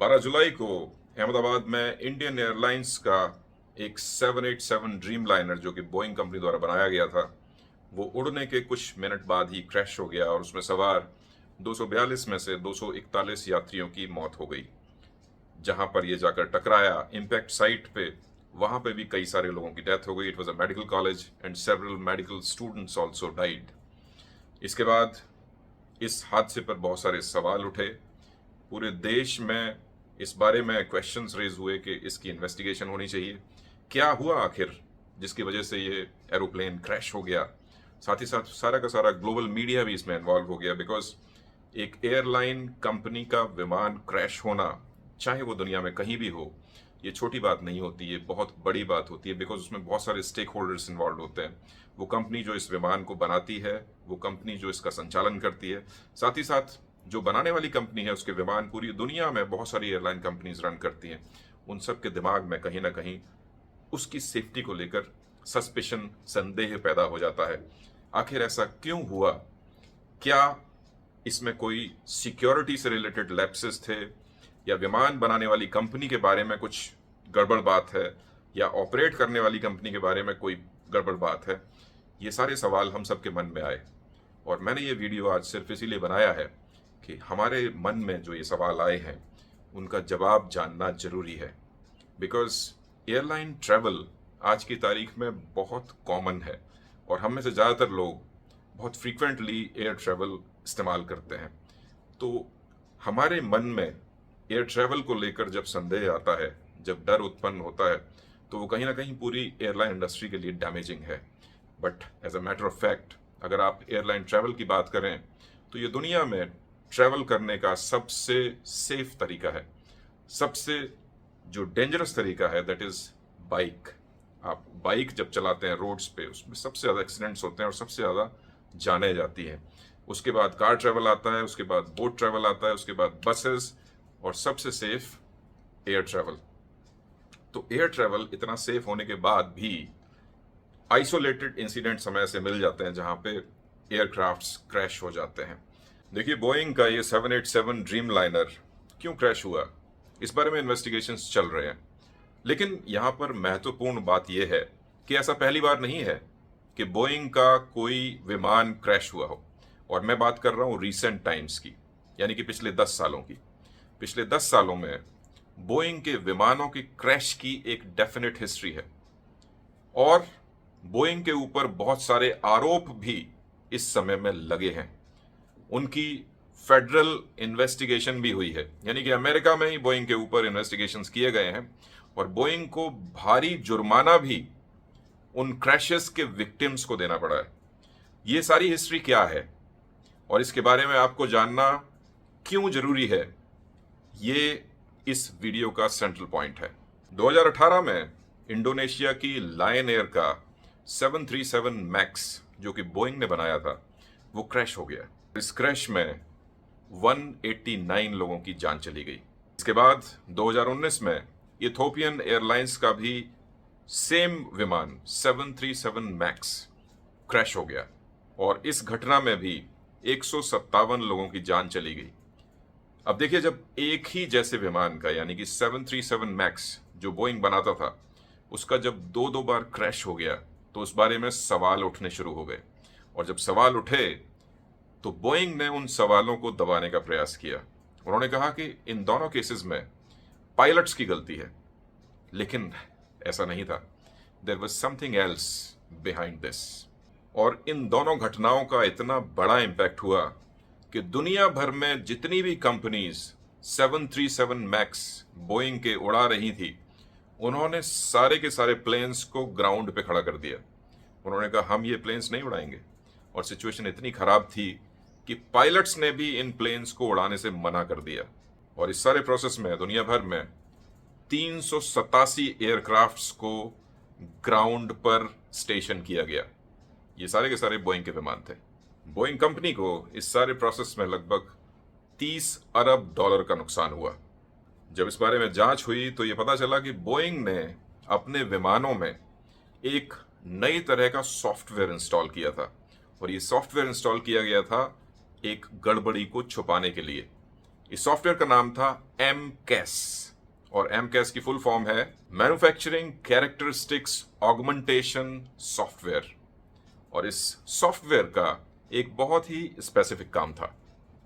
12 जुलाई को अहमदाबाद में Indian airlines का एक 787 ड्रीम लाइनर जो कि बोइंग कंपनी द्वारा बनाया गया था, वो उड़ने के कुछ मिनट बाद ही क्रैश हो गया और उसमें सवार 242 में से 241 यात्रियों की मौत हो गई। जहां पर ये जाकर टकराया इम्पैक्ट साइट पे, वहां पे भी कई सारे लोगों की डेथ हो गई। It was a medical college and several medical students also died. इसके बाद इस हादसे पर बहुत सारे सवाल उठे। पूरे देश में इस बारे में क्वेश्चंस रेज हुए कि इसकी इन्वेस्टिगेशन होनी चाहिए, क्या हुआ आखिर जिसकी वजह से ये एरोप्लेन क्रैश हो गया। साथ ही साथ सारा का सारा ग्लोबल मीडिया भी इसमें इन्वॉल्व हो गया, बिकॉज एक एयरलाइन कंपनी का विमान क्रैश होना, चाहे वो दुनिया में कहीं भी हो, ये छोटी बात नहीं होती, ये बहुत बड़ी बात होती है, बिकॉज उसमें बहुत सारे स्टेक होल्डर्स इन्वॉल्व होते हैं। वो कंपनी जो इस विमान को बनाती है, वो कंपनी जो इसका संचालन करती है, साथ ही साथ जो बनाने वाली कंपनी है, उसके विमान पूरी दुनिया में बहुत सारी एयरलाइन कंपनीज रन करती हैं। उन सब के दिमाग में कहीं ना कहीं उसकी सेफ्टी को लेकर सस्पिशन, संदेह पैदा हो जाता है। आखिर ऐसा क्यों हुआ? क्या इसमें कोई सिक्योरिटी से रिलेटेड लैप्सेस थे, या विमान बनाने वाली कंपनी के बारे में कुछ गड़बड़ बात है, या ऑपरेट करने वाली कंपनी के बारे में कोई गड़बड़ बात है? ये सारे सवाल हम सबके मन में आए और मैंने ये वीडियो आज सिर्फ इसीलिए बनाया है कि हमारे मन में जो ये सवाल आए हैं उनका जवाब जानना जरूरी है। बिकॉज एयरलाइन ट्रैवल आज की तारीख में बहुत कॉमन है और हम में से ज़्यादातर लोग बहुत फ्रीक्वेंटली एयर ट्रैवल इस्तेमाल करते हैं। तो हमारे मन में एयर ट्रैवल को लेकर जब संदेह आता है, जब डर उत्पन्न होता है, तो वो कहीं ना कहीं पूरी एयरलाइन इंडस्ट्री के लिए डैमेजिंग है। But as a matter of fact, अगर आप एयरलाइन ट्रैवल की बात करें तो ये दुनिया में ट्रैवल करने का सबसे सेफ तरीका है। सबसे जो डेंजरस तरीका है दैट इज बाइक। आप बाइक जब चलाते हैं रोड्स पे, उसमें सबसे ज़्यादा एक्सीडेंट्स होते हैं और सबसे ज़्यादा जाने जाती हैं। उसके बाद कार ट्रैवल आता है, उसके बाद बोट ट्रैवल आता है, उसके बाद बसेस, और सबसे सेफ एयर ट्रैवल। तो एयर ट्रैवल इतना सेफ होने के बाद भी आइसोलेटेड इंसिडेंट समय से मिल जाते हैं जहां पे एयरक्राफ्ट्स क्रैश हो जाते हैं। देखिए, बोइंग का ये 787 ड्रीम लाइनर क्यों क्रैश हुआ, इस बारे में इन्वेस्टिगेशंस चल रहे हैं। लेकिन यहाँ पर महत्वपूर्ण बात यह है कि ऐसा पहली बार नहीं है कि बोइंग का कोई विमान क्रैश हुआ हो। और मैं बात कर रहा हूँ रीसेंट टाइम्स की, यानी कि पिछले 10 सालों की। पिछले 10 सालों में बोइंग के विमानों की क्रैश की एक डेफिनेट हिस्ट्री है और बोइंग के ऊपर बहुत सारे आरोप भी इस समय में लगे हैं। उनकी फेडरल इन्वेस्टिगेशन भी हुई है, यानी कि अमेरिका में ही बोइंग के ऊपर इन्वेस्टिगेशंस किए गए हैं और बोइंग को भारी जुर्माना भी उन क्रैशेस के विक्टिम्स को देना पड़ा है। ये सारी हिस्ट्री क्या है और इसके बारे में आपको जानना क्यों जरूरी है, ये इस वीडियो का सेंट्रल पॉइंट है। 2018 में इंडोनेशिया की लायन एयर का 737 मैक्स जो कि बोइंग ने बनाया था, वो क्रैश हो गया। इस क्रैश में 189 लोगों की जान चली गई। इसके बाद 2019 में इथोपियन एयरलाइंस का भी सेम विमान 737 मैक्स क्रैश हो गया और इस घटना में भी 157 लोगों की जान चली गई। अब देखिए, जब एक ही जैसे विमान का, यानी कि 737 मैक्स जो बोइंग बनाता था, उसका जब दो बार क्रैश हो गया तो उस बारे में सवाल उठने शुरू हो गए। और जब सवाल उठे तो बोइंग ने उन सवालों को दबाने का प्रयास किया। उन्होंने कहा कि इन दोनों केसेस में पायलट्स की गलती है, लेकिन ऐसा नहीं था। There was something else behind this. और इन दोनों घटनाओं का इतना बड़ा इम्पैक्ट हुआ कि दुनिया भर में जितनी भी कंपनीज 737 मैक्स बोइंग के उड़ा रही थी, उन्होंने सारे के सारे प्लेन्स को ग्राउंड पे खड़ा कर दिया। उन्होंने कहा हम ये प्लेन्स नहीं उड़ाएंगे। और सिचुएशन इतनी खराब थी कि पायलट्स ने भी इन प्लेन्स को उड़ाने से मना कर दिया। और इस सारे प्रोसेस में दुनिया भर में 387 एयरक्राफ्ट्स को ग्राउंड पर स्टेशन किया गया। ये सारे के सारे बोइंग के विमान थे। बोइंग कंपनी को इस सारे प्रोसेस में लगभग 30 अरब डॉलर का नुकसान हुआ। जब इस बारे में जांच हुई तो ये पता चला कि बोइंग ने अपने विमानों में एक नई तरह का सॉफ्टवेयर इंस्टॉल किया था और ये सॉफ्टवेयर इंस्टॉल किया गया था एक गड़बड़ी को छुपाने के लिए। इस सॉफ्टवेयर का नाम था MCAS, और MCAS की फुल फॉर्म है मैन्युफैक्चरिंग कैरेक्टरिस्टिक्स ऑगमेंटेशन सॉफ्टवेयर। और इस सॉफ्टवेयर का एक बहुत ही स्पेसिफिक काम था।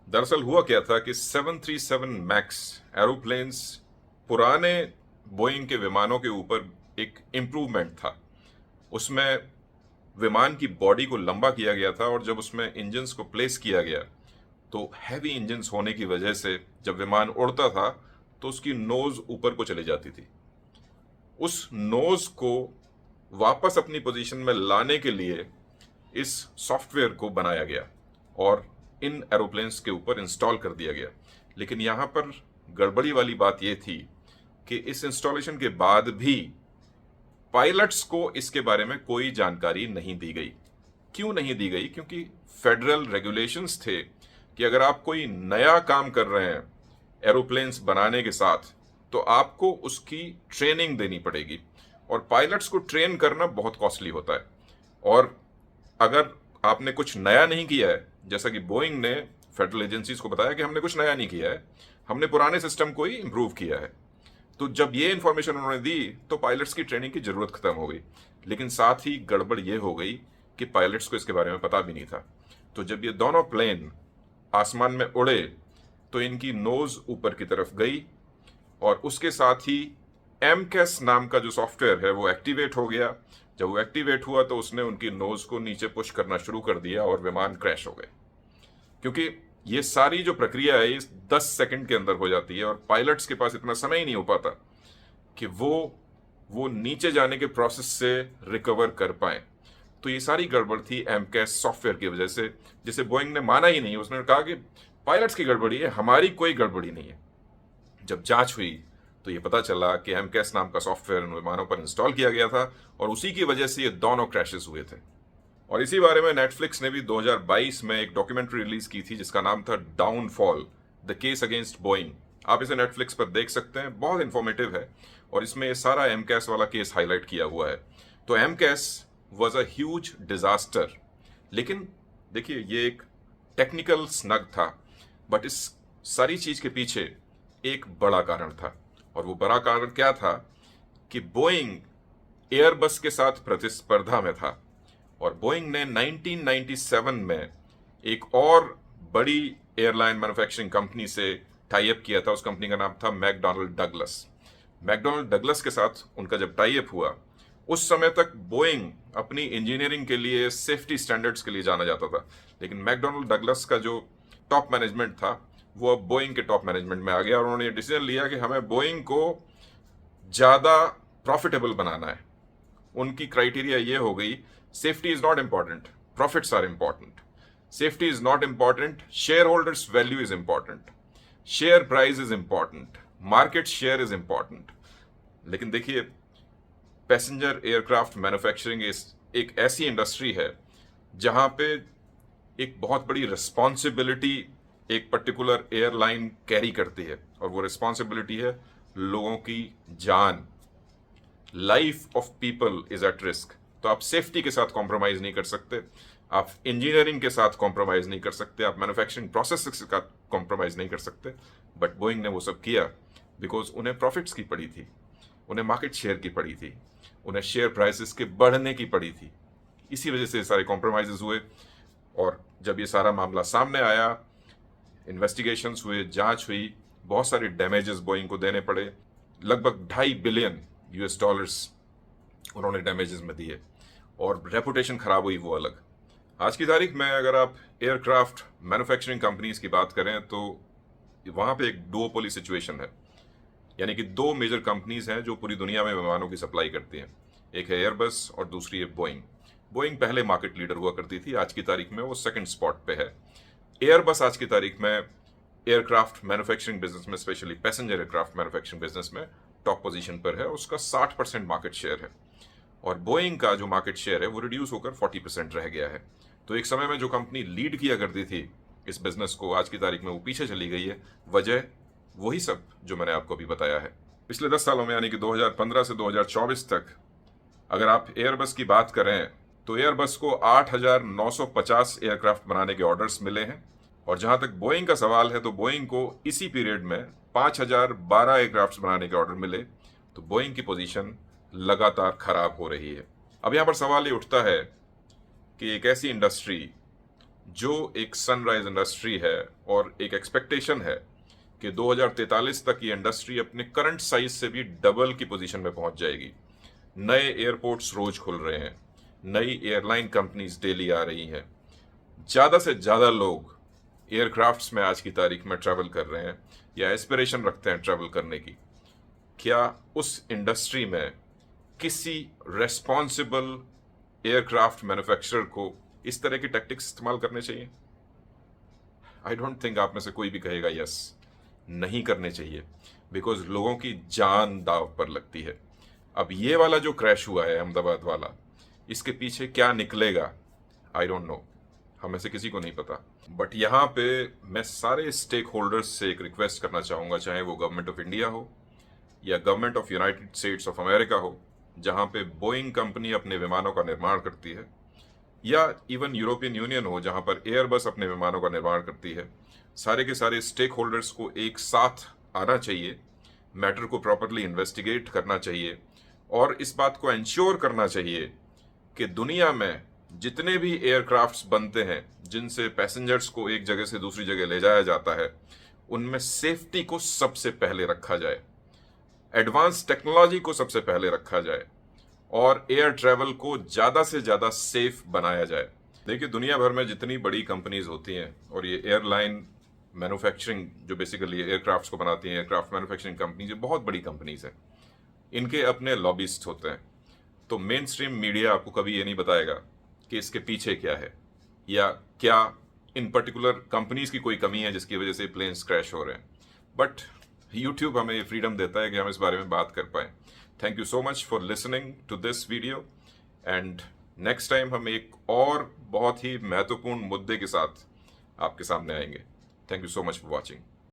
दरअसल हुआ क्या था कि 737 मैक्स एरोप्लेन्स पुराने बोइंग के विमानों के ऊपर एक इम्प्रूवमेंट था। उसमें विमान की बॉडी को लंबा किया गया था, और जब उसमें इंजन्स को प्लेस किया गया तो हैवी इंजन्स होने की वजह से जब विमान उड़ता था तो उसकी नोज ऊपर को चली जाती थी। उस नोज को वापस अपनी पोजीशन में लाने के लिए इस सॉफ्टवेयर को बनाया गया और इन एरोप्लेन्स के ऊपर इंस्टॉल कर दिया गया। लेकिन यहाँ पर गड़बड़ी वाली बात यह थी कि इस इंस्टॉलेशन के बाद भी पायलट्स को इसके बारे में कोई जानकारी नहीं दी गई। क्यों नहीं दी गई? क्योंकि फेडरल रेगुलेशंस थे कि अगर आप कोई नया काम कर रहे हैं एरोप्लेन्स बनाने के साथ तो आपको उसकी ट्रेनिंग देनी पड़ेगी, और पायलट्स को ट्रेन करना बहुत कॉस्टली होता है। और अगर आपने कुछ नया नहीं किया है, जैसा कि बोइंग ने फेडरल एजेंसीज को बताया कि हमने कुछ नया नहीं किया है, हमने पुराने सिस्टम को ही इम्प्रूव किया है, तो जब ये इंफॉर्मेशन उन्होंने दी तो पायलट्स की ट्रेनिंग की जरूरत खत्म हो गई। लेकिन साथ ही गड़बड़ ये हो गई कि पायलट्स को इसके बारे में पता भी नहीं था। तो जब ये दोनों प्लेन आसमान में उड़े तो इनकी नोज ऊपर की तरफ गई, और उसके साथ ही MCAS नाम का जो सॉफ्टवेयर है वो एक्टिवेट हो गया। जब वो एक्टिवेट हुआ तो उसने उनकी नोज को नीचे पुश करना शुरू कर दिया और विमान क्रैश हो गए। क्योंकि ये सारी जो प्रक्रिया है इस 10 सेकंड के अंदर हो जाती है, और पायलट्स के पास इतना समय ही नहीं हो पाता कि वो नीचे जाने के प्रोसेस से रिकवर कर पाए। तो ये सारी गड़बड़ थी MCAS सॉफ्टवेयर की वजह से, जिसे बोइंग ने माना ही नहीं। उसने कहा कि पायलट्स की गड़बड़ी है, हमारी कोई गड़बड़ी नहीं है। जब जांच हुई तो ये पता चला कि MCAS नाम का सॉफ्टवेयर उन विमानों पर इंस्टॉल किया गया था, और उसी की वजह से ये दोनों क्रैशेस हुए थे। और इसी बारे में नेटफ्लिक्स ने भी 2022 में एक डॉक्यूमेंट्री रिलीज की थी जिसका नाम था downfall the case against Boeing. आप इसे नेटफ्लिक्स पर देख सकते हैं, बहुत इंफॉर्मेटिव है, और इसमें ये सारा MCAS वाला केस हाईलाइट किया हुआ है। तो MCAS was a huge disaster. लेकिन देखिए, ये एक टेक्निकल स्नग था, बट इस सारी चीज के पीछे एक बड़ा कारण था। और वो बड़ा कारण क्या था कि बोइंग एयरबस के साथ प्रतिस्पर्धा में था, और बोइंग ने 1997 में एक और बड़ी एयरलाइन मैन्युफैक्चरिंग कंपनी से टाई अप किया था। उस कंपनी का नाम था मैकडॉनल्ड डगलस। मैकडॉनल्ड डगलस के साथ उनका जब टाई अप हुआ, उस समय तक बोइंग अपनी इंजीनियरिंग के लिए, सेफ्टी स्टैंडर्ड्स के लिए जाना जाता था। लेकिन मैकडॉनल्ड डगलस का जो टॉप मैनेजमेंट था वो अब बोइंग के टॉप मैनेजमेंट में आ गया, और उन्होंने ये डिसीजन लिया कि हमें बोइंग को ज़्यादा प्रॉफिटेबल बनाना है। उनकी क्राइटेरिया ये हो गई, safety is not important, profits are important. Safety is not important, share holders value is important, share price is important, market share is important. लेकिन देखिए, पैसेंजर एयरक्राफ्ट मैन्युफैक्चरिंग एक ऐसी इंडस्ट्री है जहां पे एक बहुत बड़ी रिस्पॉन्सिबिलिटी एक पर्टिकुलर एयरलाइन कैरी करती है, और वो रिस्पॉन्सिबिलिटी है लोगों की जान। Life of people is at risk. तो आप सेफ्टी के साथ कॉम्प्रोमाइज नहीं कर सकते, आप इंजीनियरिंग के साथ कॉम्प्रोमाइज नहीं कर सकते, आप मैन्युफैक्चरिंग प्रोसेस के साथ कॉम्प्रोमाइज नहीं कर सकते। बट बोइंग ने वो सब किया बिकॉज उन्हें प्रॉफिट्स की पड़ी थी, उन्हें मार्केट शेयर की पड़ी थी, उन्हें शेयर प्राइसेस के बढ़ने की पड़ी थी। इसी वजह से सारे कॉम्प्रोमाइजेस हुए, और जब ये सारा मामला सामने आया, इन्वेस्टिगेशंस हुए, जांच हुई, बहुत सारे डैमेजेस बोइंग को देने पड़े। लगभग $2.5 बिलियन उन्होंने डैमेजेस में दिए, और रेपुटेशन खराब हुई वो अलग। आज की तारीख में अगर आप एयरक्राफ्ट मैन्युफैक्चरिंग कंपनीज की बात करें तो वहाँ पे एक डुओपोली सिचुएशन है, यानी कि दो मेजर कंपनीज हैं जो पूरी दुनिया में विमानों की सप्लाई करती हैं। एक है एयरबस और दूसरी है बोइंग। बोइंग पहले मार्केट लीडर हुआ करती थी, आज की तारीख में वो सेकंड स्पॉट पे है। एयरबस आज की तारीख में एयरक्राफ्ट मैन्युफैक्चरिंग बिजनेस में, specially passenger aircraft manufacturing business में टॉप पोजीशन पर है, उसका 60% मार्केट शेयर है। और बोइंग का जो मार्केट शेयर है वो रिड्यूस होकर 40% रह गया है। तो एक समय में जो कंपनी लीड किया करती थी इस बिजनेस को, आज की तारीख में वो पीछे चली गई है। वजह वही सब जो मैंने आपको अभी बताया है। पिछले 10 सालों में, यानी कि 2015 से 2024 तक, अगर आप एयरबस की बात करें तो एयरबस को 8,950 एयरक्राफ्ट बनाने के ऑर्डर्स मिले हैं, और जहां तक बोइंग का सवाल है तो बोइंग को इसी पीरियड में 5012 एयरक्राफ्ट बनाने के ऑर्डर मिले, तो बोइंग की पोजीशन लगातार खराब हो रही है। अब यहां पर सवाल ये उठता है कि एक ऐसी इंडस्ट्री जो एक सनराइज इंडस्ट्री है और एक एक्सपेक्टेशन है कि 2043 तक ये इंडस्ट्री अपने करंट साइज से भी डबल की पोजीशन में पहुंच जाएगी। नए एयरपोर्ट्स रोज खुल रहे हैं, नई एयरलाइन कंपनीज डेली आ रही हैं, ज़्यादा से ज़्यादा लोग एयरक्राफ्ट्स में आज की तारीख में ट्रैवल कर रहे हैं या एस्पिरेशन रखते हैं ट्रैवल करने की। क्या उस इंडस्ट्री में किसी रेस्पॉन्सिबल एयरक्राफ्ट मैन्युफैक्चरर को इस तरह की टैक्टिक्स इस्तेमाल करने चाहिए? आई डोंट थिंक आप में से कोई भी कहेगा यस, नहीं करने चाहिए, बिकॉज लोगों की जान दाव पर लगती है। अब ये वाला जो क्रैश हुआ है अहमदाबाद वाला, इसके पीछे क्या निकलेगा आई डोंट नो, हमें से किसी को नहीं पता। बट यहाँ पे मैं सारे स्टेक होल्डर्स से एक रिक्वेस्ट करना चाहूँगा, चाहे वो गवर्नमेंट ऑफ इंडिया हो या government of United states of America हो, जहाँ पे बोइंग कंपनी अपने विमानों का निर्माण करती है, या इवन यूरोपियन यूनियन हो जहाँ पर एयरबस अपने विमानों का निर्माण करती है। सारे के सारे स्टेक होल्डर्स को एक साथ आना चाहिए, मैटर को प्रॉपरली इन्वेस्टिगेट करना चाहिए और इस बात को इंश्योर करना चाहिए कि दुनिया में जितने भी एयरक्राफ्ट्स बनते हैं जिनसे पैसेंजर्स को एक जगह से दूसरी जगह ले जाया जाता है, उनमें सेफ्टी को सबसे पहले रखा जाए, एडवांस टेक्नोलॉजी को सबसे पहले रखा जाए और एयर ट्रैवल को ज़्यादा से ज़्यादा सेफ बनाया जाए। देखिए, दुनिया भर में जितनी बड़ी कंपनीज होती हैं और ये एयरलाइन मैन्युफैक्चरिंग जो बेसिकली एयरक्राफ्ट्स को बनाती हैं, एयरक्राफ्ट मैन्युफैक्चरिंग कंपनीज, ये बहुत बड़ी कंपनीज हैं, इनके अपने लॉबिस्ट होते हैं। तो मेन स्ट्रीम मीडिया आपको कभी ये नहीं बताएगा कि इसके पीछे क्या है या क्या इन पर्टिकुलर कंपनीज की कोई कमी है जिसकी वजह से प्लेन्स क्रैश हो रहे हैं। बट यूट्यूब हमें ये फ्रीडम देता है कि हम इस बारे में बात कर पाएँ। Thank you so much for listening to this video and next time हम एक और बहुत ही महत्वपूर्ण मुद्दे के साथ आपके सामने आएंगे। Thank you so much for watching.